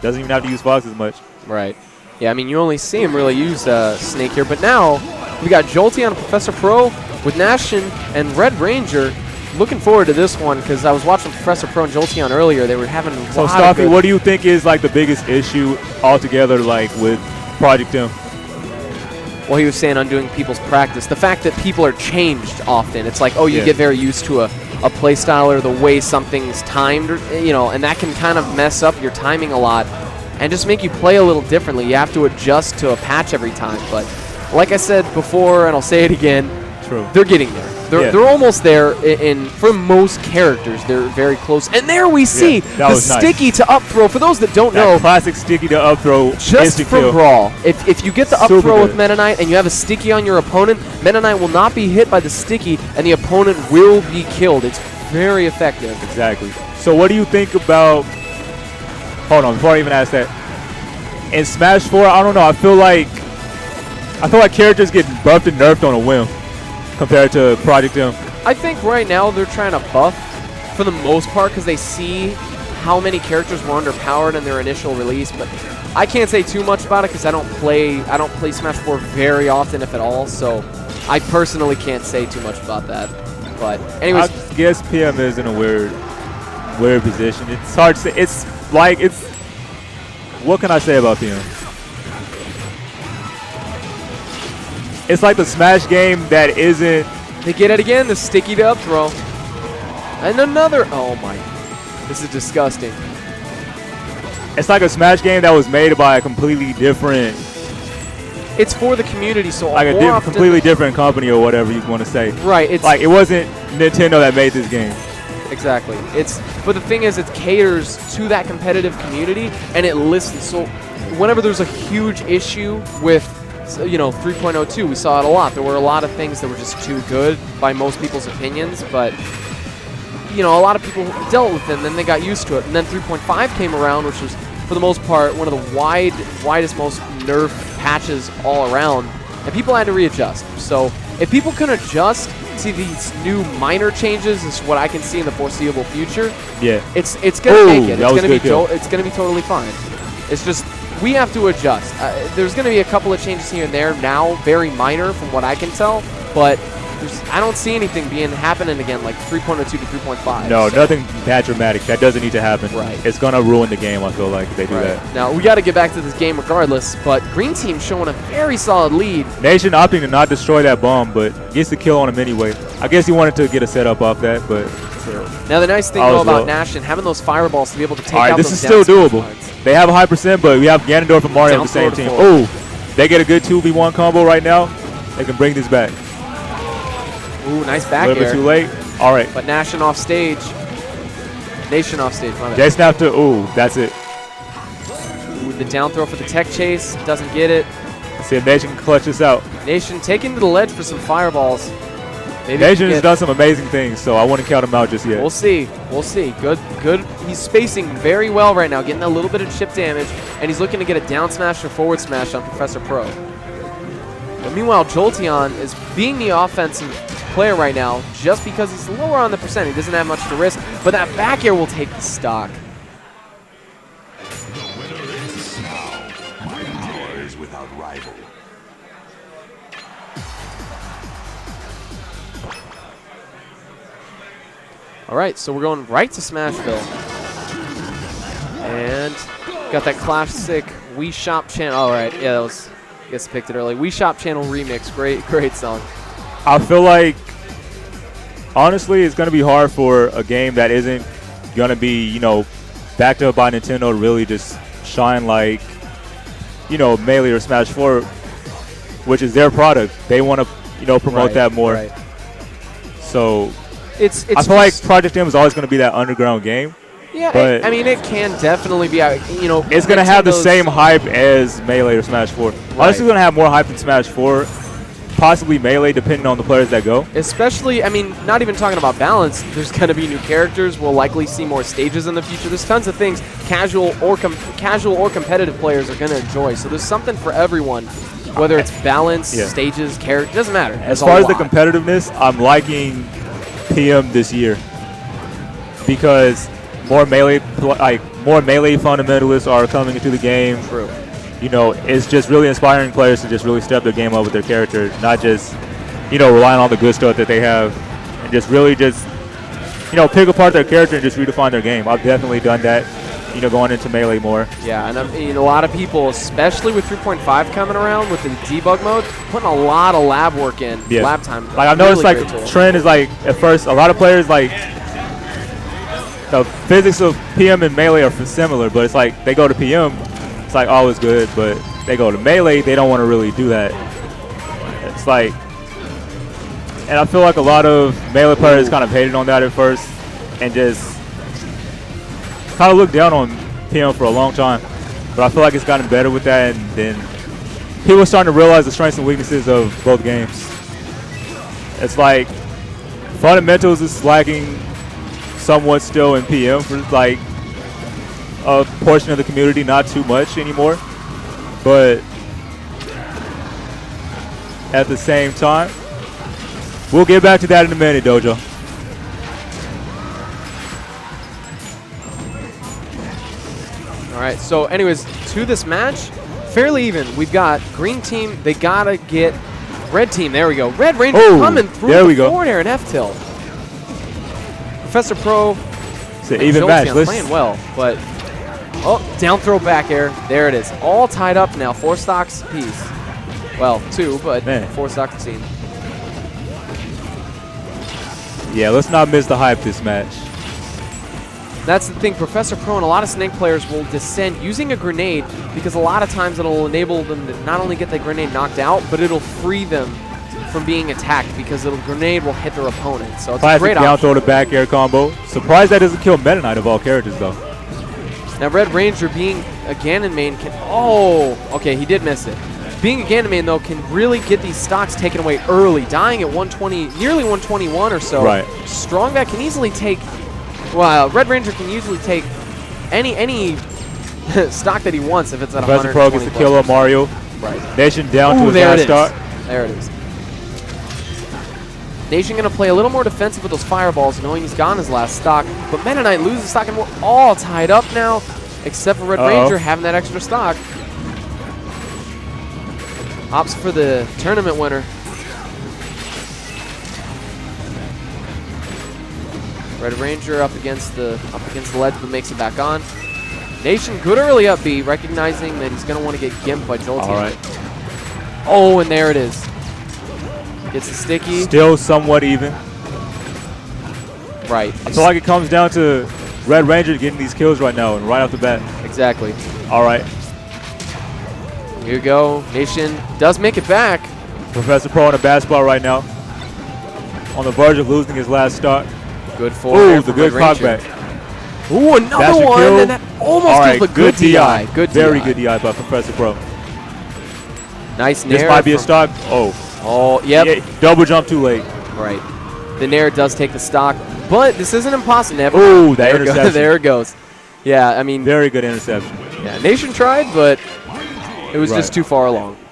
Doesn't even have to use Fox as much. Right. Yeah, I mean, you only see him really use Snake here. But now we got Jolteon and Professor Pro with Nashun and Red Ranger. Looking forward to this one because I was watching Professor Pro and Jolteon earlier. They were having a So, lot Stoffy, of what do you think is like the biggest issue altogether, like with Project M? Well, he was saying undoing people's practice. The fact that people are changed often. It's like, oh, you get very used to a play style or the way something's timed, you know, and that can kind of mess up your timing a lot and just make you play a little differently. You have to adjust to a patch every time. But like I said before, and I'll say it again, they're getting there. They're almost there for most characters. They're very close. And there we see the sticky to up throw. For those that don't know, classic sticky to up throw. Just for Brawl. If you get the up throw with Meta Knight and you have a sticky on your opponent, Meta Knight will not be hit by the sticky and the opponent will be killed. It's very effective. Exactly. So what do you think about... Hold on, before I even ask that. In Smash 4, I don't know. I feel like characters get buffed and nerfed on a whim compared to Project M. I think right now they're trying to buff for the most part because they see how many characters were underpowered in their initial release, but I can't say too much about it because I don't play Smash 4 very often, if at all, so I personally can't say too much about that. But anyways, I guess PM is in a weird position. It's hard to say. What can I say about PM? It's like the Smash game that isn't... They get it again, the sticky to up throw. And another... Oh, my... This is disgusting. It's like a Smash game that was made by a completely different... It's for the community, so like a completely different company or whatever you want to say. Right. It's like, it wasn't Nintendo that made this game. Exactly. But the thing is, it caters to that competitive community, and it listens. So whenever there's a huge issue with... you know, 3.02, we saw it a lot. There were a lot of things that were just too good by most people's opinions, but, you know, a lot of people dealt with it, and then they got used to it. And then 3.5 came around, which was, for the most part, one of the widest, most nerf patches all around, and people had to readjust. So if people can adjust to these new minor changes, is what I can see in the foreseeable future. Yeah. It's going to make it. It's going to be totally fine. It's just... we have to adjust. There's going to be a couple of changes here and there now, very minor from what I can tell, but I don't see anything happening again like 3.02 to 3.5. No, nothing that dramatic. That doesn't need to happen. Right. It's going to ruin the game, I feel like, if they do that. Now, we got to get back to this game regardless, but Green Team showing a very solid lead. Nashun opting to not destroy that bomb, but gets the kill on him anyway. I guess he wanted to get a setup off that, but... Now, the nice thing, though, about Nashun, having those fireballs to be able to take out those this is still doable. They have a high percent, but we have Ganondorf and Mario on the same team. Oh, they get a good 2v1 combo right now. They can bring this back. Ooh, nice back air. A little bit too late. All right. But Nashun off stage. Nashun off stage. My bad. Jason after. Ooh, that's it. Ooh, the down throw for the tech chase. Doesn't get it. Let's see if Nashun can clutch this out. Nashun taking to the ledge for some fireballs. Nashun has done some amazing things, so I wouldn't count him out just yet. We'll see. We'll see. Good. He's spacing very well right now, getting a little bit of chip damage, and he's looking to get a down smash or forward smash on Professor Pro. But meanwhile, Jolteon is being the offensive player right now just because he's lower on the percent. He doesn't have much to risk, but that back air will take the stock. The winner is now. My power is without rival. All right, so we're going right to Smashville. And got that classic Wii Shop channel. All right, yeah, that was, I guess I picked it early. Wii Shop channel remix, great song. I feel like, honestly, it's going to be hard for a game that isn't going to be, you know, backed up by Nintendo to really just shine like, you know, Melee or Smash 4, which is their product. They want to, you know, promote that more. Right. So... I feel like Project M is always going to be that underground game. Yeah, but I mean, it can definitely be, you know. It's going to have the same hype as Melee or Smash 4. Right. Honestly, it's going to have more hype than Smash 4. Possibly Melee, depending on the players that go. Especially, I mean, not even talking about balance. There's going to be new characters. We'll likely see more stages in the future. There's tons of things casual or competitive players are going to enjoy. So there's something for everyone, whether it's balance, stages, characters. Doesn't matter. As far as the competitiveness, I'm liking PM this year because more melee fundamentalists are coming into the game. True. You know, it's just really inspiring players to just really step their game up with their character, not just, you know, relying on the good stuff that they have, and just really just, you know, pick apart their character and just redefine their game. I've definitely done that, you know, going into Melee more. Yeah, and I mean, a lot of people, especially with 3.5 coming around with the debug mode, putting a lot of lab work in, lab time. Like, I've noticed, like, trend is, like, at first, a lot of players, like, the physics of PM and Melee are similar, but it's like they go to PM, it's like always good, but they go to Melee, they don't want to really do that. It's like, and I feel like a lot of Melee players kind of hated on that at first and just kind of looked down on PM for a long time. But I feel like it's gotten better with that, and then people are starting to realize the strengths and weaknesses of both games. It's like fundamentals is lacking somewhat still in PM for like a portion of the community, not too much anymore. But at the same time, we'll get back to that in a minute, Dojo. All right, so anyways, to this match, fairly even. We've got green team, they gotta get red team. There we go. Red Ranger coming through the forward air and F-tilt. Professor Pro it's an even match. Playing well, but down throw back air. There it is. All tied up now. 4 stocks apiece. Well, 2, but 4 stocks a team. Yeah, let's not miss the hype this match. That's the thing. Professor Pro and a lot of Snake players will descend using a grenade because a lot of times it'll enable them to not only get the grenade knocked out, but it'll free them from being attacked because the grenade will hit their opponent. So it's a great down option. throw to back air combo. Surprised that doesn't kill Meta Knight of all characters, though. Now, Red Ranger being a Ganon main can... Oh, okay, he did miss it. Being a Ganon main, though, can really get these stocks taken away early, dying at 120, nearly 121 or so. Right. Strongback can easily take... Well, Red Ranger can usually take any stock that he wants if it's at 120. Professor Pro gets the kill of Mario. Right. Nation down to his last stock. There it is. Nation going to play a little more defensive with those fireballs, knowing he's gone his last stock. But Meta Knight loses stock, and we're all tied up now, except for Red Ranger having that extra stock. Opts for the tournament winner. Red Ranger up against the ledge, but makes it back on. Nation good early up B, recognizing that he's going to want to get gimped by Jolteon. All right. Oh, and there it is. Gets a sticky. Still somewhat even. Right. I feel like it comes down to Red Ranger getting these kills right now and right off the bat. Exactly. All right. Here we go. Nation does make it back. Professor Pro in a bad spot right now. On the verge of losing his last start. Good forward. The good cockback. Ooh, another one. Kill. And that almost killed the good DI. Good Very DI. good DI by Professor Pro. Nice nair. This might be a stock. Oh, yep. Yeah, double jump too late. Right. The nair does take the stock, but this isn't impossible. Ooh, that interception. There it goes. Yeah, I mean. Very good interception. Yeah, Nation tried, but it was just too far along.